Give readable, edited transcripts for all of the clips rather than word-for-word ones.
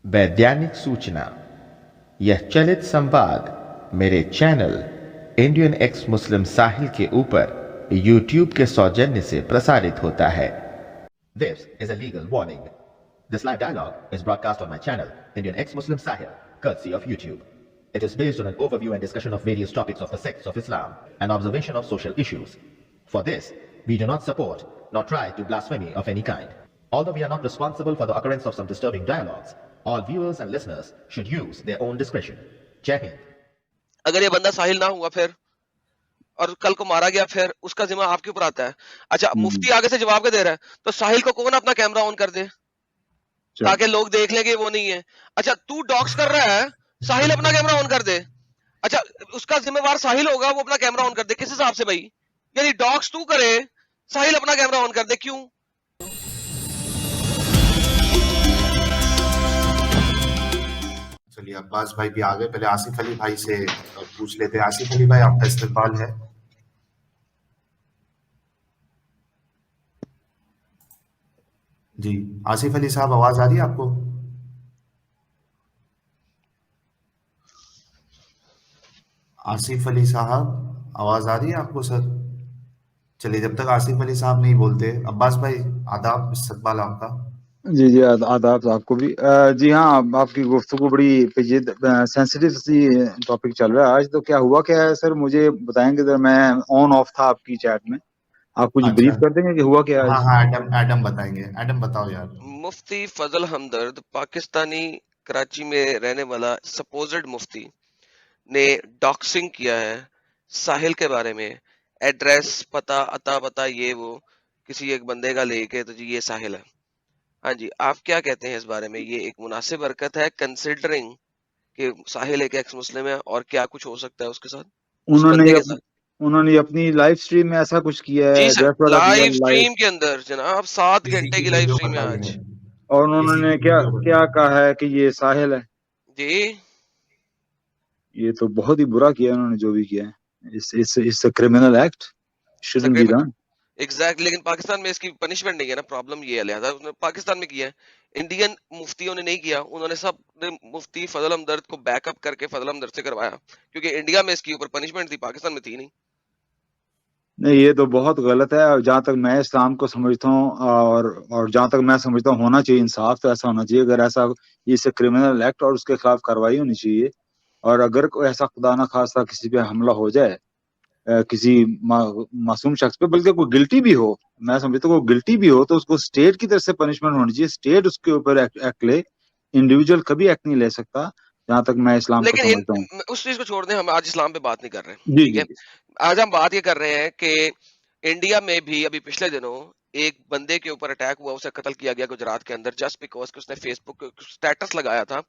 वैज्ञानिक सूचना। यह चलित संवाद मेरे चैनल इंडियन एक्स मुस्लिम साहिल के ऊपर यूट्यूब के सौजन्य से प्रसारित होता है। This is a legal warning. This live dialogue is broadcast on my channel, Indian ex-Muslim Sahil, courtesy of YouTube. It is based on an overview and discussion of various topics of the sects of Islam and observation of social issues. For this, we do not support nor try to blasphemy of any kind. Although we are not responsible for the occurrence of some disturbing dialogues, all viewers and listeners should use their own discretion. Jai Hind. अगर ये बंदा साहिल ना हुआ फिर और कल को मारा गया फिर उसका जिम्मा आपके ऊपर आता है। अच्छा, मुफ्ती आगे से जवाब के दे रहा है तो साहिल को कौन अपना कैमरा ऑन कर दे ताकि लोग देख लें कि वो नहीं है। अच्छा, तू डॉक्स कर रहा है, साहिल अपना कैमरा ऑन कर दे। अच्छा, उसका जिम्मेवार साहिल होगा, वो अपना कैमरा ऑन कर दे। किस हिसाब से भाई? यानी डॉक्स तू करे, साहिल अपना कैमरा ऑन कर दे, क्यों? चलिए अब्बास भाई भी आ गए। पहले आसिफ अली भाई से पूछ लेते हैं। आसिफ अली भाई, आपका इस्तकबाल है। जी आसिफ अली साहब, आवाज आ रही है आपको? आसिफ अली साहब, आवाज आ रही है आपको सर? चलिए, जब तक आसिफ अली साहब नहीं बोलते, अब्बास भाई आदाब, इस्तकबाल आपका। जी जी, आदाब आपको भी। जी हाँ, आपकी गुफ्तगू बड़ी पेचीदा सेंसिटिव सी टॉपिक चल रहा है आज। तो क्या हुआ क्या है सर, मुझे बताएंगे जरा। मैं ऑन ऑफ था आपकी चैट में, आप कुछ अच्छा, ब्रीफ कर देंगे कि हुआ क्या है? हाँ, एडम बताएंगे। एडम बताओ यार। मुफ्ती फजल हमदर्द, पाकिस्तानी कराची में रहने वाला सपोज्ड मुफ्ती, ने डॉक्सिंग किया है साहिल के बारे में। एड्रेस, पता, अता पता, ये वो किसी एक बंदे का लेके, तो जी ये साहिल है। हाँ जी, आप क्या कहते हैं इस बारे में? ये एक मुनासिब हरकत है कंसिडरिंग कि साहिल एक एक्स मुस्लिम है, और क्या कुछ हो सकता है उसके साथ, उस बंदे के साथ? उन्होंने अपनी लाइव स्ट्रीम में ऐसा कुछ किया है। जी सर, लाइव स्ट्रीम के अंदर जनाब 7 घंटे की लाइव स्ट्रीम है आज। और उन्होंने क्या कहा है कि ये साहिल है जी। ये तो बहुत ही बुरा किया उन्होंने जो भी किया है। It's a criminal act, shouldn't be done. Exactly, लेकिन पाकिस्तान में इसकी पनिशमेंट नहीं है ना, प्रॉब्लम ये है। लिहाजा उसने पाकिस्तान में किया है, इंडियन मुफ्तियों ने नहीं किया। उन्होंने सब मुफ्ती फजल हमदर्द को बैकअप करके फजल हमदर्द से करवाया, क्योंकि इंडिया में इसके ऊपर पनिशमेंट थी, पाकिस्तान में थी नहीं। नहीं, ये तो बहुत गलत है। जहाँ तक मैं इस्लाम को समझता हूँ और जहाँ तक मैं समझता हूँ होना चाहिए इंसाफ, तो ऐसा होना चाहिए। अगर ऐसा ये क्रिमिनल एक्ट और उसके खिलाफ कार्रवाई होनी चाहिए। और अगर कोई ऐसा खुदा ना खास्ता किसी पे हमला हो जाए, किसी मासूम शख्स पे, बल्कि कोई गिल्टी भी हो, मैं समझता हूँ कोई गिल्टी भी हो, तो उसको स्टेट की तरफ से पनिशमेंट होनी चाहिए। स्टेट उसके ऊपर एक्ट ले, इंडिविजुअल कभी एक्ट नहीं ले सकता, जहाँ तक मैं इस्लाम को समझता हूँ। उस चीज को छोड़ दें, हम आज इस्लाम पे बात नहीं कर रहे, जी ठीक है? आज हम बात ये कर रहे हैं कि इंडिया में भी अभी पिछले दिनों एक बंदे के ऊपर अटैक हुआ, उसे कत्ल किया गया गुजरात के अंदर, जस्ट बिकॉज कि उसने फेसबुक स्टेटस लगाया था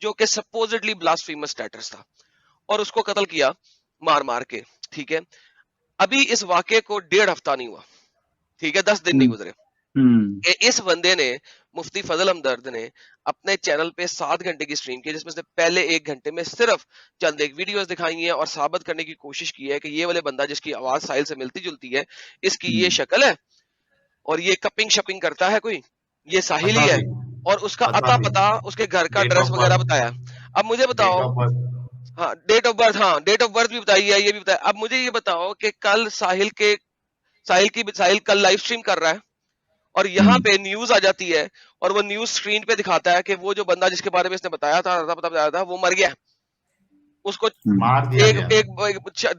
जो कि सपोजिटली ब्लास्फेमस स्टेटस था, और उसको कत्ल किया मार मार के, ठीक है? अभी इस वाक़े को 1.5 हफ्ता नहीं हुआ, ठीक है, 10 दिन नहीं गुजरे। इस बंदे ने, मुफ्ती फजल हमदर्द ने, अपने चैनल पे 7 घंटे की स्ट्रीम की, जिसमें से पहले 1 घंटे में सिर्फ चंद एक वीडियोस दिखाई हैं और साबित करने की कोशिश की है कि ये वाले बंदा जिसकी आवाज साहिल से मिलती जुलती है, इसकी ये शक्ल है और ये कपिंग शपिंग करता है कोई, ये साहिल ही है, और उसका अता पता, उसके घर का एड्रेस वगैरह बताया। अब मुझे बताओ, हाँ डेट ऑफ बर्थ, हाँ डेट ऑफ बर्थ भी बताई है, ये भी बताया। अब मुझे ये बताओ कि कल साहिल कल लाइव स्ट्रीम कर रहा है और यहाँ पे न्यूज आ जाती है और वो न्यूज स्क्रीन पे दिखाता है कि वो जो बंदा जिसके बारे में इसने बताया था, बताया था, वो मर गया। उसको मार दिया एक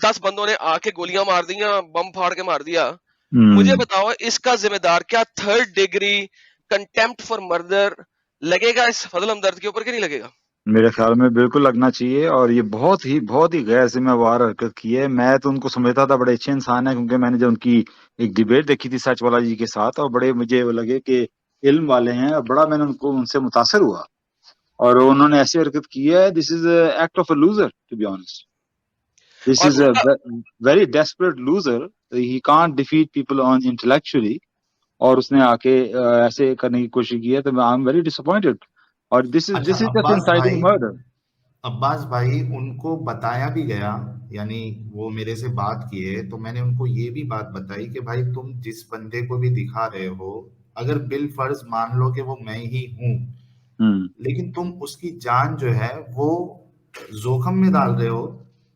10 बंदों ने आके गोलियां मार दी, बम फाड़ के मार दिया। मुझे बताओ, इसका जिम्मेदार क्या 3rd degree contempt for murder लगेगा इस फजल हमदर्द के ऊपर कि नहीं लगेगा? मेरे ख्याल में बिल्कुल लगना चाहिए। और ये बहुत ही गैर जिम्मेवार हरकत की है। मैं तो उनको समझता था बड़े अच्छे इंसान है, क्योंकि मैंने जब उनकी एक डिबेट देखी थी सच वाला जी के साथ, और बड़े मुझे लगे कि इल्म वाले हैं, और बड़ा मैंने उनसे मुतासर हुआ। और उन्होंने ऐसी हरकत की है, this is act of a loser, to be honest. This is a very desperate loser. He can't defeat people on intellectually, और उसने आके ऐसे करने की कोशिश की है, तो आई एम वेरी डिसअपॉइंटेड। और this is just inciting murder. Abbas भाई, उनको बताया भी गया, यानी वो मेरे से बात किए तो मैंने उनको ये भी बात बताई कि भाई तुम जिस बंदे को भी दिखा रहे हो, अगर बिल फर्ज मान लो कि वो मैं ही हूँ, لیکن تم اس کی جان جو ہے وہ زوخم میں ڈال رہے ہو.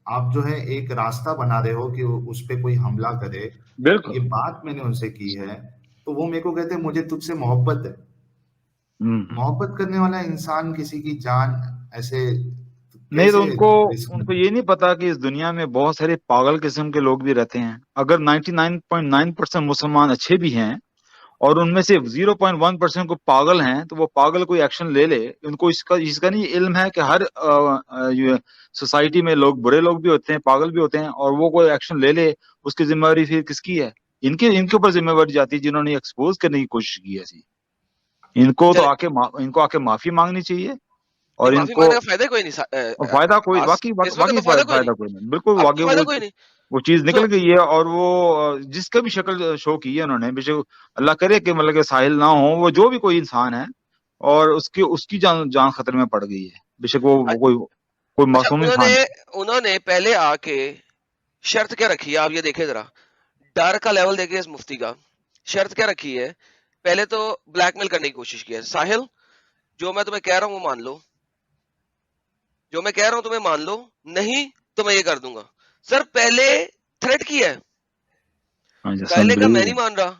آپ جو ہے ایک راستہ بنا رہے ہو کہ اس پہ کوئی حملہ کرے. بالکل. یہ بات میں نے ان سے کی ہے تو وہ میرے کو کہتے ہیں مجھے تجھ سے محبت ہے. محبت کرنے والا انسان کسی کی جان ایسے نہیں تو ان کو یہ نہیں پتا کہ اس دنیا میں بہت سارے پاگل قسم کے لوگ بھی رہتے ہیں. اگر 99.9% مسلمان اچھے بھی ہیں اور ان میں سے 0.1% کو پاگل ہیں تو وہ پاگل کوئی ایکشن لے لے. ان کو اس کا نہیں علم ہے کہ ہر سوسائٹی میں لوگ برے لوگ بھی ہوتے ہیں, پاگل بھی ہوتے ہیں, اور وہ کوئی ایکشن لے لے. اس کی ذمہ داری پھر کس کی ہے؟ ان کے اوپر ذمہ داری جاتی ہے جنہوں نے ایکسپوز کرنے کی کوشش کی ایسی. ان کو آ کے معافی مانگنی چاہیے. اور ان کو فائدہ کوئی نہیں, فائدہ کوئی واقعی فائدہ کوئی نہیں. بالکل واقعی وہ چیز نکل گئی ہے. اور وہ جس کا بھی شکل شو کی ہے انہوں نے, بے شک اللہ کرے کہ مطلب کہ ساحل نہ ہو, وہ جو بھی کوئی انسان ہے اور اس کی جان خطرے میں پڑ گئی ہے. بے شک وہ کوئی معصوم انسان. انہوں نے پہلے آ کے شرط کیا رکھی ہے, آپ یہ دیکھیں ذرا, ڈر کا لیول دیکھیں اس مفتی کا. شرط کیا رکھی ہے؟ پہلے تو بلیک میل کرنے کی کوشش کی ہے. ساحل جو میں تمہیں کہہ رہا ہوں وہ مان لو, جو میں کہہ رہا ہوں تمہیں مان لو, نہیں تو میں یہ کر دوں گا. سر پہلے تھریٹ کی ہے, پہلے کا میں نہیں مان رہا,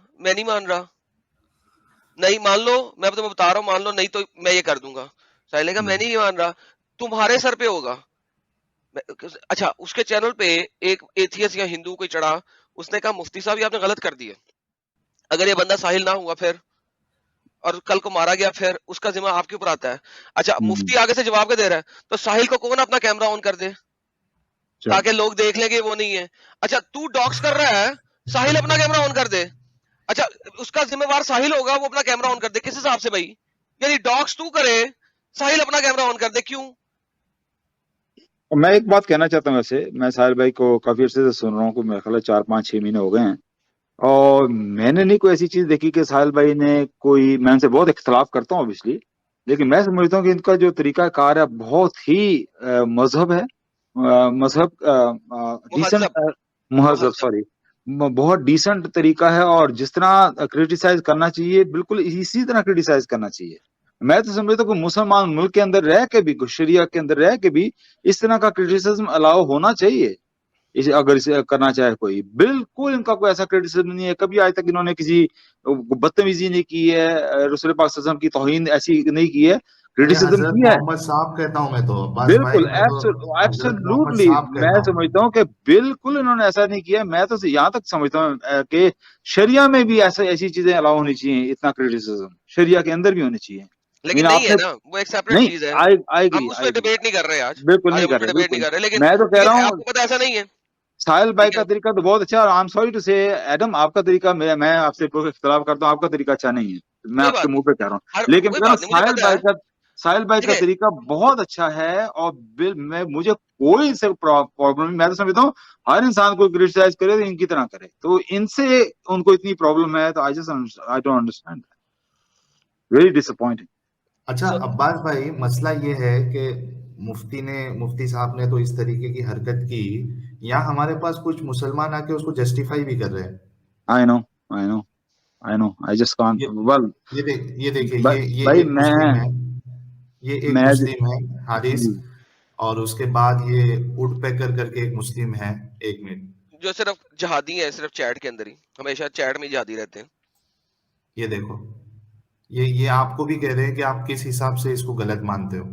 نہیں مان لو, میں تمہیں بتا رہا ہوں مان لو, نہیں تو میں یہ کر دوں گا. ساحل کا میں نہیں مان رہا, تمہارے سر پہ ہوگا. اچھا, اس کے چینل پہ ایک ایتھیس یا ہندو کوئی چڑھا, اس نے کہا مفتی صاحب یہ آپ نے غلط کر دیا, اگر یہ بندہ ساحل نہ ہوا پھر اور کل کو مارا گیا پھر اس کا ذمہ آپ کے اوپر آتا ہے. اچھا مفتی آگے سے جواب کے دے رہا ہے تو ساحل کو کون اپنا کیمرہ آن کر دے تاکہ لوگ دیکھ لیں کہ وہ نہیں ہے. اچھا تو ڈاکس کر رہا ہے, ساحل اپنا کیمرہ آن کر دے. اچھا اس کا ذمہ وار ساحل ہوگا, وہ اپنا کیمرہ آن کر دے. کس حساب سے بھائی؟ یعنی ڈاکس تو کرے, ساحل اپنا کیمرہ آن کر دے, کیوں؟ میں ایک بات کہنا چاہتا ہوں. ویسے میں ساحل بھائی کو کافی عرصے سے سن رہا ہوں, میرے خیال 4-5-6 مہینے ہو گئے ہیں, اور میں نے نہیں کوئی ایسی چیز دیکھی کہ ساحل بھائی نے کوئی, میں ان سے بہت اختلاف کرتا ہوں اوبیسلی, لیکن میں سمجھتا ہوں کہ ان کا جو طریقہ کار ہے بہت ہی مذہب ہے, بہت ڈیسنٹ طریقہ ہے. اور جس طرح کرٹیسائز کرنا چاہیے بالکل اسی طرح کرٹیسائز کرنا چاہیے. میں تو سمجھتا ہوں کہ مسلمان ملک کے اندر رہ کے بھی, شریعہ کے اندر رہ کے بھی اس طرح کا کرٹیسزم الاؤ ہونا چاہیے. اگر اسے کرنا چاہے کوئی, بالکل ان کا کوئی ایسا کرٹیسزم نہیں ہے. کبھی آج تک انہوں نے کسی بدتمیزی نہیں کی ہے, رسول پاک صلی اللہ علیہ وسلم کی توہین ایسی نہیں کی ہے, کرٹیسزم کیا ہے. محمد صاحب کہتا ہوں میں تو بالکل ایبسولوٹلی میں سمجھتا ہوں کہ بالکل انہوں نے ایسا نہیں کیا. میں تو یہاں تک سمجھتا ہوں کہ شریعہ میں بھی ایسی چیزیں الاؤ ہونی چاہیے. اتنا کرٹیسزم شریعہ کے اندر بھی ہونی چاہیے, لیکن نہیں ہے نا, وہ ایک سیپریٹ چیز ہے. ہم اس پہ ڈیبیٹ نہیں کر رہے آج, بالکل نہیں کر رہے. لیکن میں تو کہہ رہا ہوں آپ کو پتا ایسا نہیں ہے. ساحل بھائی کا طریقہ تو بہت اچھا ہے. آئی ایم سوری ٹو سے ایڈم, آپ کا طریقہ, میں آپ سے اختلاف کرتا ہوں, آپ کا طریقہ اچھا نہیں ہے, میں آپ کے منہ پہ کہہ رہا ہوں. لیکن ساحل بھائی کا طریقہ بہت اچھا ہے, اور مجھے کوئی سے پرابلم نہیں. میں تو سمجھتا ہوں ہر انسان کو کرٹیسائز کرے تو ان کی طرح کرے, تو ان سے ان کو اتنی پرابلم ہے, تو I don't understand, very disappointing. اچھا عباس بھائی, مسئلہ یہ ہے کہ مفتی صاحب نے تو اس طریقے کی حرکت کی, یا ہمارے پاس کچھ مسلمان آ کے اس کو جسٹیفائی بھی کر رہے ہیں. I know, I just can't. Well, یہ دیکھیں, یہ ایک مسلم ہے, یہ ایک مسلم ہے حارث, اور اس کے بعد یہ وڈ پیکر کر کے ایک مسلم ہے, 1 منٹ, جو صرف جہادی ہیں, صرف چیٹ کے اندر ہی, ہمیشہ چیٹ میں جہادی رہتے ہیں. یہ دیکھو, یہ آپ کو بھی کہہ رہے ہیں کہ آپ کس حساب سے اس کو غلط مانتے ہو.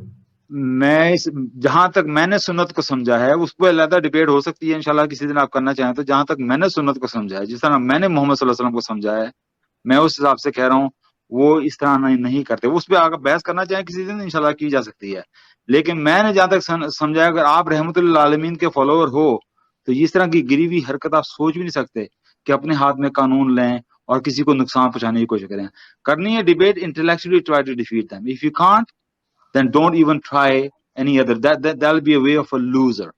میں جہاں تک میں نے سنت کو سمجھا ہے, اس پہ علیحدہ ڈیبیٹ ہو سکتی ہے انشاءاللہ کسی دن آپ کرنا چاہیں تو. جہاں تک میں نے سنت کو سمجھا ہے, جس طرح میں نے محمد صلی اللہ علیہ وسلم کو سمجھا ہے, میں اس حساب سے کہہ رہا ہوں وہ اس طرح نہیں کرتے. اس پہ اگر بحث کرنا چاہیں کسی دن انشاءاللہ کی جا سکتی ہے. لیکن میں نے جہاں تک سمجھا, اگر آپ رحمت اللہ عالمین کے فالوور ہو تو اس طرح کی گری ہوئی حرکت آپ سوچ بھی نہیں سکتے کہ اپنے ہاتھ میں قانون لیں اور کسی کو نقصان پہنچانے کی کوشش کریں. کرنی ہے debate, intellectually try to defeat them. If you can't, then don't even try any other. That'll be a way of a loser.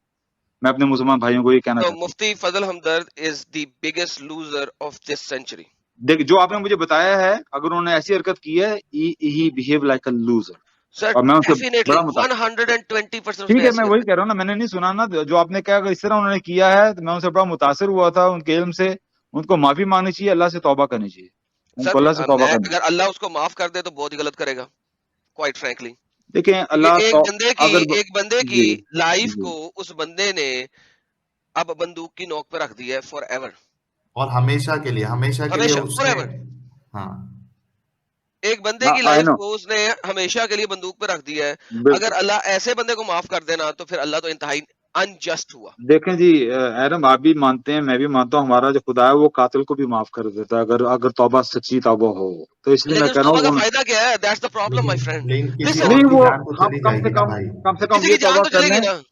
میں اپنے مسلمان بھائیوں کو یہ کہنا چاہتا ہوں. مفتی فضل ہمدرد is the biggest loser of this century. دیکھ, جو آپ نے مجھے بتایا ہے, اگر انہوں نے ایسی حرکت کی ہے, he behave like a loser. Sir, definitely 120%. ٹھیک ہے, میں وہی کہہ رہا ہوں نا, میں نے نہیں سنا نا جو آپ نے کہا. اگر اس طرح انہوں نے کیا ہے تو میں ان سے بڑا متاثر ہوا تھا, ان کے علم سے. ان کو معافی مانگنی چاہیے, اللہ سے توبہ کرنی چاہیے, ان کو اللہ سے توبہ کرنی. اگر اللہ اس کو معاف کر دے تو بہت ہی غلط کرے گا. quite frankly. देखें ये अल्लाह एक तो बंदे की अगर एक बंदे की जी लाइफ जी को उस बंदे ने अब बंदूक की नोक पे रख दी है फॉर एवर, और हमेशा के लिए हमेशा फॉर उसने, एवर। हाँ एक बंदे की आई लाइफ नो को उसने हमेशा के लिए बंदूक पे रख दिया है। बिल्कुल। अगर अल्लाह ऐसे बंदे को माफ कर देना तो फिर अल्लाह तो इंतहाई अनजस्ट हुआ। देखें जी एरम आप भी मानते हैं, मैं भी मानता हूँ, हमारा जो खुदा है वो कातिल को भी माफ कर देता है अगर अगर तौबा सच्ची तौबा हो। तो इसलिए मैं लेकिन उस कह रहा तौबा का हूँ फायदा क्या है? That's the problem my friend. लेकिन किसी लिसन, और नहीं की वो जान तो हम चली जाएगी ना भाई। कम से कम किसी ये की जान तौबा तो कर चलेगी लें, ना।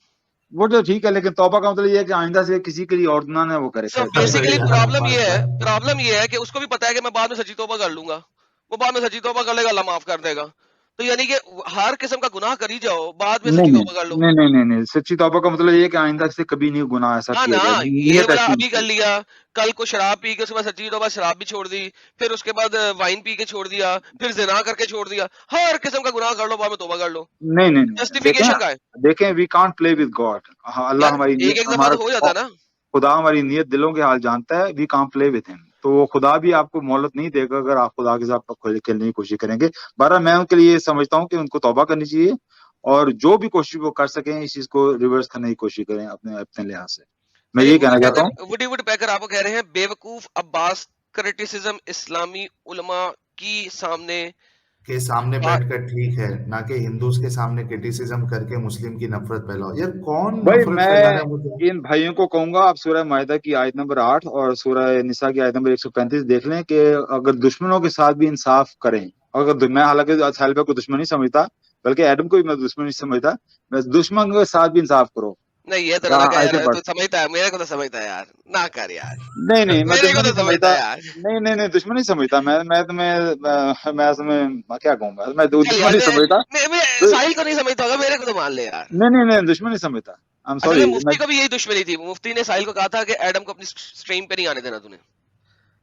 वो तो ठीक है, लेकिन तौबा का मतलब ये है कि आइंदा से किसी के लिए और ना वो करे सो करे। बेसिकली यार प्रॉब्लम ये है कि उसको भी पता है कि मैं बाद में सच्ची तौबा कर लूंगा, वो बाद में सच्ची तौबा कर लेगा, अल्लाह माफ कर देगा। तो यानी कि हर किस्म का गुनाह कर ही जाओ, बाद में नहीं सच्ची नहीं तौबा कर लो। नहीं नहीं नहीं नहीं, सच्ची तौबा का मतलब ये है कि आइंदा से कभी नहीं गुनाह ऐसा हाँ किया ना, जाए, ये नीयत वाला ऐसी अभी कर नहीं। लिया, कल को शराब पी के उसके बाद सच्ची तौबा शराब भी छोड़ दी, फिर उसके बाद वाइन पी के छोड़ दिया, फिर जिना करके छोड़ दिया, हर किस्म का गुनाह कर लो, बाद में तौबा कर लो। नहीं नहीं नहीं, जस्टिफिकेशन का है देखें we can't play with God. Allah यार, हमारी एक एक दफा हमारा तो हो जाता है ना। खुदा हमारी नीयत दिलों के हाल जानता है, we can't play with him. तो वो खुदा भी आपको मोहलत नहीं देगा अगर आप खुदा के साथ खेलने की कोशिश करेंगे। बहरहाल मैं उनके लिए समझता हूँ कि उनको तौबा करनी चाहिए और जो भी कोशिश वो कर सकें इस चीज को रिवर्स करने की कोशिश करें अपने अपने लिहाज से। मैं अच्छा, यही कहना चाहता हूँ। वुडी पैकर आपको कह रहे हैं बेवकूफ अब्बास क्रिटिसिज्म इस्लामी उलमा की सामने के सामने बैठकर ठीक है, ना कि हिंदूज के सामने क्रिटिसिज्म करके मुस्लिम की नफरत फैलाओ। यार कौन भाई नफरत फैला रहा मैं है मुझे? इन भाइयों को कहूंगा आप सूरह मायदा की आयत नंबर 8 और सूरह निसा की आयत नंबर 135 देख लें कि अगर दुश्मनों के साथ भी इंसाफ करें, अगर मैं हालांकि साहिबा को दुश्मन नहीं समझता बल्कि एडम को भी मैं दुश्मन नहीं समझता, मैं दुश्मन के साथ भी इंसाफ करो। नहीं, ये तो लगा ऐसे यार, पढ़ तू समझता है, मेरे को तो समझता है यार, ना कर यार, नहीं नहीं मैं मेरे को दुश्मन नहीं तो समझता समझता। है यार। नहीं नहीं नहीं दुश्मन नहीं समझता मैं तुम्हें मैं तुम्हें क्या कहूंगा, मैं चल दुश्मन यार, नहीं समझता। मैं तो साहिल को नहीं समझता होगा, मेरे को तो मान ले यार। नहीं नहीं नहीं दुश्मन नहीं समझता, आई एम असल में सॉरी। मुफ्ती को भी यही दुश्मनी थी, मुफ्ती ने साहिल को कहा था कि एडम को अपनी स्ट्रीम पे नहीं आने देना तूने।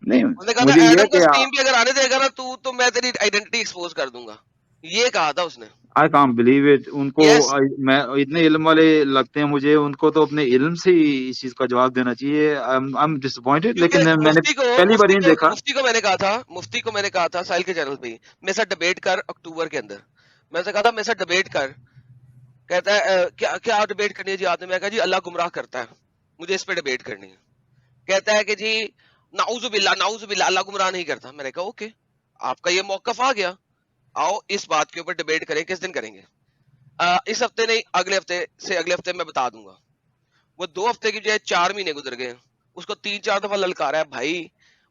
नहीं उसने कहा मुझे था ये है एडम को कि स्ट्रीम पे अगर आने देगा ना तू, तो मैं तेरी आइडेंटिटी एक्सपोज कर दूंगा, ये कहा था उसने। I can't believe it. उनको यस, मैं इतने इल्म वाले लगते हैं मुझे, उनको तो अपने इल्म से ही इस चीज का जवाब देना चाहिए। आई एम डिसअपॉइंटेड, क्योंकि लेकिन मैंने पहली बार नहीं देखा। मुफ्ती को मैंने कहा था साहिल के चैनल पे ही, मेरे साथ डिबेट कर अक्टूबर के अंदर। मैं कहा था मेरे साथ डिबेट कर। कहता है क्या क्या डिबेट करनी है जी आपने? मैं कहा जी अल्लाह गुमराह करता है, मुझे इस पे डिबेट करनी है। कहता है कि जी नाउजुबिल्लाह अल्लाह गुमराह नहीं करता। मैंने कहा ओके, आपका ये मौकफ आ गया, आओ इस बात के ऊपर डिबेट करें, किस दिन करेंगे? इस हफ्ते नहीं, अगले हफ्ते से अगले हफ्ते मैं बता दूंगा। वो 2 हफ्ते की बजाय 4 महीने गुजर गए, उसको 3-4 दफा ललकारा है भाई।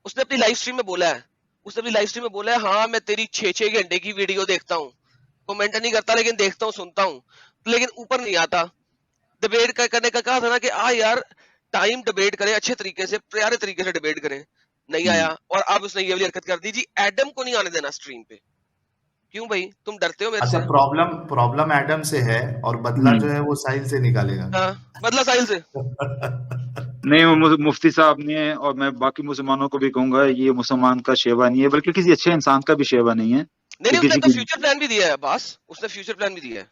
उसने अपनी लाइव स्ट्रीम में बोला है, हाँ मैं तेरी 6-6 घंटे की वीडियो देखता हूँ, कमेंट नहीं करता लेकिन देखता हूँ, सुनता हूँ, लेकिन ऊपर नहीं आता। डिबेट करने का कहा था ना कि यार टाइम डिबेट करें, अच्छे तरीके से, प्यारे तरीके से डिबेट करें, नहीं आया। और अब उसने ये वाली हरकत कर दी जी, एडम को नहीं आने देना स्ट्रीम पे। क्यों भाई, तुम डरते हो मेरे अच्छा, से? प्रॉब्लम एडम से है और बदला जो है वो साहिल से निकालेगा। हाँ, बदला साहिल से। नहीं वो मुफ्ती साहब ने, और मैं बाकी मुसलमानों को भी कहूंगा, ये मुसलमान का शेवा नहीं है बल्कि किसी अच्छे इंसान का भी शेवा नहीं है नहीं कि उसने किसी अपना की। फ्यूचर प्लान भी दिया है बॉस, उसने फ्यूचर प्लान भी दिया है।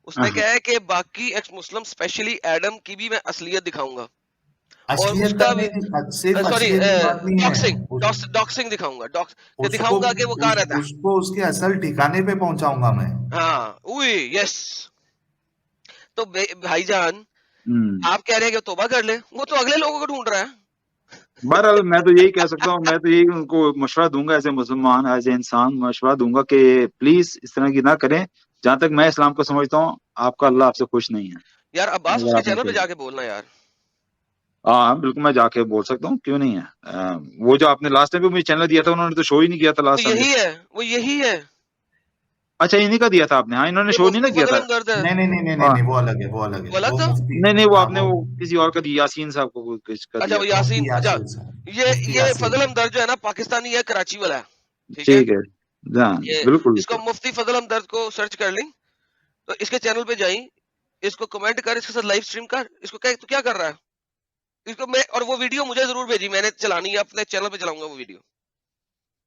उसने कहा है कि बाकी एक्स मुस्लिम स्पेशली एडम की भी मैं असलियत दिखाऊंगा, और असलियत उसका तक भी नहीं, सिर्फ सॉरी असलियत की बात नहीं है, डॉक्सिंग दिखाऊंगा, उसको दिखाऊंगा कि वो कहाँ रहता है। उसको उसके असल ठिकाने पे पहुंचाऊंगा मैं। हाँ उई यस। तो भाईजान आप कह रहे हैं कि तौबा कर ले, वो तो अगले लोगों को ढूंढ रहा है। बहरहाल मैं तो यही कह सकता हूँ, मैं तो यही उनको मशवरा दूंगा एज ए मुसलमान, एज ए इंसान मशवरा दूंगा कि प्लीज इस तरह की ना करें। जहां तक मैं इस्लाम को समझता हूँ आपका अल्लाह आपसे खुश नहीं है। यार अब्बास अगर उसके आपने चैनल पे कोई, जाके बोलना यार। हाँ बिल्कुल मैं जाके बोल सकता हूँ, क्यों नहीं है। वो जो आपने लास्ट टाइम भी मुझे चैनल दिया था उन्होंने तो शो ही नहीं किया था लास्ट संडे। वो यही है। अच्छा इन्हीं का दिया था आपने? हाँ इन्होंने ये शो नहीं ना मुफ्ती किया फजल था। हमदर्द है। नहीं नहीं नहीं नहीं नहीं हाँ नहीं, वो अलग है, वो अलग है, वो अलग वो था। मुफ्ती। नहीं नहीं वो हाँ आपने वो किसी और का दिया, यासीन साहब को कुछ का अच्छा दिया वो था। यासीन, मुफ्ती अच्छा यासीर साहब, ये मुफ्ती ये यासीर। फजल हमदर्द जो है ना, पाकिस्तानी है, कराची वाला है, ठीक है। ठीक है, हाँ ये बिल्कुल इसको बिल्कुल। मुफ्ती फजल हमदर्द को सर्च कर ली, तो इसके चैनल पे जाई, इसको कमेंट कर, इसके साथ लाइव स्ट्रीम कर, इसको कह तू क्या कर रहा है, इसको मैं, और वो वीडियो मुझे जरूर भेजी, मैंने चलानी है, अपने चैनल पे चलाऊंगा वो वीडियो।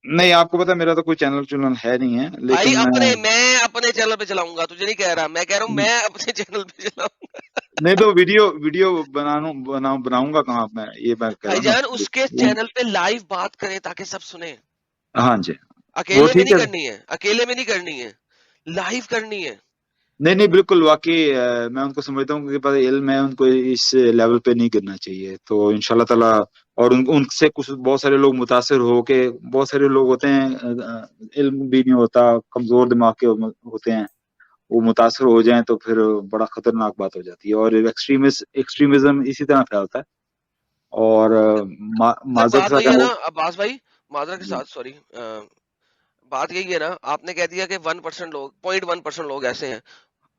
नहीं आपको पता है मेरा तो कोई चैनल चुनल है नहीं है, भाई लेकिन मैं अपने चैनल पे चलाऊंगा, तुझे नहीं कह रहा, मैं कह रहा हूँ मैं अपने चैनल पे चलाऊंगा। नहीं तो वीडियो वीडियो बनाऊंगा कहाँ मैं, ये मैं कह रहा हूँ भाईजान ना। उसके चैनल पे लाइव बात करें ताकि सब सुने, हाँ जी वो अकेले में ठीक नहीं है। करनी है, अकेले में नहीं करनी है, लाइव करनी है। नहीं नहीं बिल्कुल वाकई मैं उनको समझता हूँ कि पता इल्म है उनको इस लेवल पे नहीं करना चाहिए, तो इंशाल्लाह ताला और उनसे कुछ बहुत सारे लोग मुतासिर हो के, बहुत सारे लोग होते हैं इल्म भी नहीं होता, कमजोर दिमाग के होते हैं, वो मुतासिर हो जाएं तो फिर बड़ा खतरनाक बात हो जाती है, और एक्सट्रीमिज्म इसी तरह फैलता है। और सर माजरत के बात वही है साथ ना अब्बास भाई, माजरा के साथ सॉरी, बात यही है ना, आपने कह दिया कि 1% लोग, 0.1% लोग ऐसे हैं,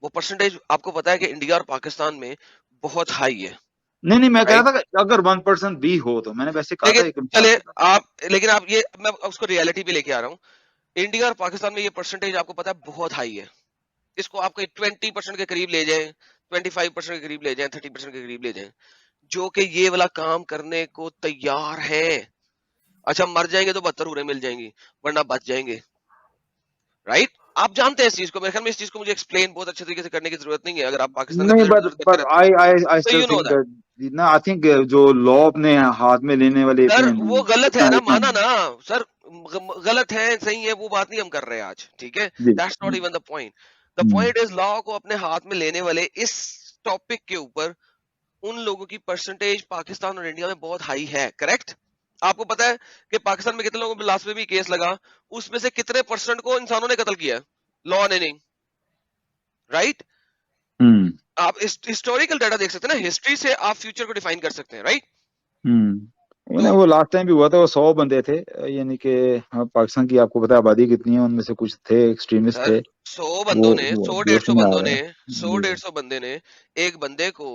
वो परसेंटेज आपको पता है कि इंडिया और पाकिस्तान में बहुत हाई है, नहीं मैं कह राइट? रहा था कि अगर 1% भी हो तो मैंने वैसे कहा था लेकिन एक मिसाल चले के साथ। आप, लेकिन आप ये, मैं उसको रियलिटी पे लेके आ रहा हूँ, इंडिया और पाकिस्तान में ये परसेंटेज आपको पता है बहुत हाई है। इसको आप कोई 20% के करीब ले जाएं, 25% के करीब ले जाएं, 30% के करीब ले जाएं, जो कि ये वाला काम करने को तैयार है। अच्छा मर जाएंगे तो 72 उरे मिल जाएंगी, वरना बच जाएंगे, राइट? आप जानते हैं इस चीज को, मेरे ख्याल में इस चीज को मुझे एक्सप्लेन बहुत अच्छे तरीके से करने की जरूरत नहीं है, अगर आप पाकिस्तान का नहीं इधर उधर देखते पर रहते हैं आई तो still you know think that. That ना, आई थिंक जो लॉ अपने हाथ में लेने वाले सर इतने वो नहीं, गलत है इतना ना, इतना माना नहीं। ना सर, गलत है सही है वो बात नहीं हम कर रहे हैं आज, ठीक है? जी that's not even the point. The hmm, point is law को अपने हाथ में लेने वाले इस टॉपिक के ऊपर उन लोगों की परसेंटेज पाकिस्तान और इंडिया में बहुत हाई है, करेक्ट? आपको पता है कि पाकिस्तान में कितने लोगों पे लास्ट में भी केस लगा, उसमें से कितने परसेंट को इंसानों ने कत्ल किया, लॉ ने नहीं, राइट? हम्म आप हिस्टोरिकल डाटा देख सकते हैं ना, हिस्ट्री से आप फ्यूचर को डिफाइन कर सकते हैं, राइट? तो वो लास्ट टाइम भी हुआ था, वो 100 बंदे थे, यानी कि पाकिस्तान की आपको पता है आबादी कितनी है, उनमें से कुछ थे एक्सट्रीमिस्ट सर थे, 100 बंदों ने, वो 100 जोश 150 में आ बंदों रहे ने, हैं। 100 जी 150 बंदे ने एक बंदे को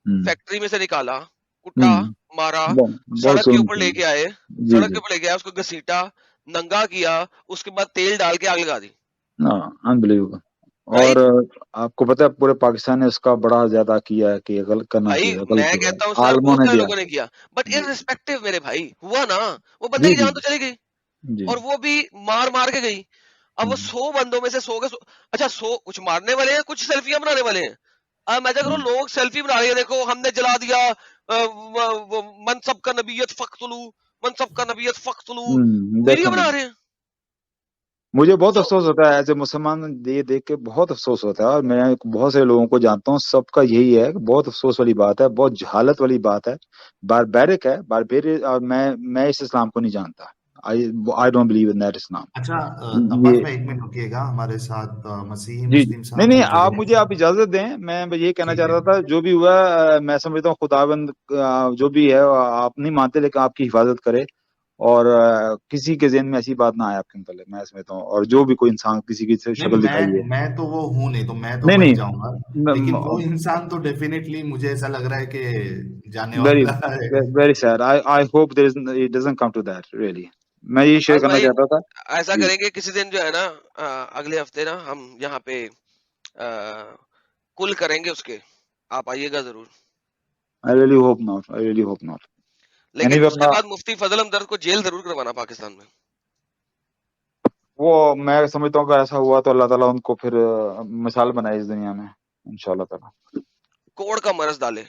हम्म फैक्ट्री में से निकाला, कुटा, मारा, बहुत सड़क के जुल्म ऊपर किया। लेके आए, जी सड़क के जी ऊपर लेके आए, उसको घसीटा, नंगा किया, उसके बाद तेल डाल के आग लगा दी, हाँ अनबिलीवेबल। और राइट? आपको पता है पूरे पाकिस्तान ने उसका बड़ा ज्यादा किया है कि ये गलत करना भाई चाहिए, गलत मैं हुआ कहता हूँ है, सर आलमों बहुत ने सारे दिया। लोगों ने किया, बट जी इररिस्पेक्टिव मेरे भाई हुआ ना, वो बंदे जी की जी जान तो चली गई, जी और वो भी मार मार के गई। अब वो हम्म, 100 बंदों में से 100 के 100, अच्छा 100 कुछ मारने वाले हैं, कुछ सेल्फियां बनाने वाले हैं। अब मैं करो हम्म, लोग सेल्फी बना रहे हैं, देखो हमने जला दिया मनसब का नबीयत फख्तुलू, मनसब का नबीयत फख्तुलू, वीडियो बना डेफिनेटली रहे हैं। मुझे बहुत सो अफसोस होता है एज ए मुसलमान, ये देख के बहुत अफसोस होता है, और मैं बहुत सारे लोगों को जानता हूँ, सबका यही है कि बहुत अफसोस वाली बात है, बहुत जहालत वाली बात है, बारबेरिक है, बारबेरिक। और मैं इस इस्लाम को नहीं जानता, I don't believe in that Islam. अच्छा, ये अब्बास भाई एक मिनट रुकिएगा, हमारे साथ मसीही जी मुस्लिम नहीं साहब नहीं भी जुड़े आप हैं। मुझे आप इजाजत दें, मैं ये कहना ठीक चाह है। रहा था, जो भी हुआ मैं समझता हूँ खुदाबंद जो भी है आप नहीं मानते, लेकिन आपकी हिफाजत करे, और किसी के ज़हन में ऐसी बात ना आए आपके मतलब, मैं समझता हूँ, और जो भी कोई इंसान किसी की नहीं, शक्ल दिखाई है। मैं तो वो हूँ नहीं, तो मैं तो नहीं बच नहीं जाऊंगा। लेकिन वो इंसान तो डेफिनेटली मुझे ऐसा लग रहा है कि जाने वेरी वाला है। Very sad, I hope there is it doesn't come to that really, मैं ये शेयर बस करना भाई चाहता था। ऐसा जी करेंगे किसी दिन जो है ना, अगले हफ्ते ना हम यहाँ पे कुल करेंगे उसके, आप आइएगा जरूर। I really hope not, I really hope not. लेकिन एनीवे उसके अपना बाद मुफ्ती फजल हमदर्द को जेल जरूर करवाना पाकिस्तान में। वो मैं समझता हूँ कि ऐसा हुआ तो अल्लाह ताला उनको फिर मिसाल बनाए इस दुनिया में, इंशाल्लाह ताला, कोड़ का मरज डाले,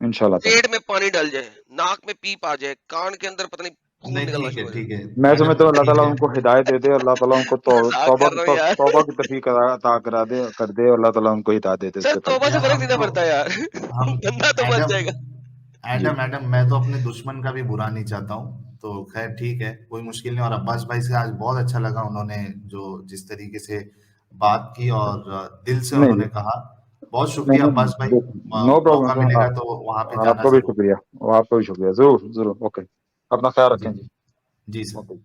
इंशाल्लाह ताला। पेट में पानी डल जाए, नाक में पीप आ जाए, कान के अंदर पता नहीं खून नहीं, निकलना शुरू हो जाए। ठीक है मैं मैडम, समझता हूँ अल्लाह ताला ठीक है। उनको हिदायत दे दे, अल्लाह ताला उनको मजाक कर रहा हूँ यार। तौबा की तौफीक अता करा दे, कर दे, अल्लाह ताला उनको हिदायत दे दे सर इसके तरफ। तौबा नहीं, से फर्क हम नहीं ना तो पड़ता यार। हम बंदा तो बच एडम जाएगा। जी एडम मैं तो अपने दुश्मन का भी बुरा नहीं चाहता हूँ, तो खैर ठीक है, कोई मुश्किल नहीं। और अब्बास भाई से आज बहुत अच्छा लगा, उन्होंने जो जिस तरीके से बात की और दिल से नहीं उन्होंने जी कहा। बहुत नहीं शुक्रिया अब्बास भाई। नहीं नो प्रॉब्लम मौका सर, मिलेगा तो वहां पे जाना आपका भी जरूर। शुक्रिया, आपका भी शुक्रिया, जरूर जरूर, ओके, अपना ख्याल जी, रखें जी। जी सर। ओके।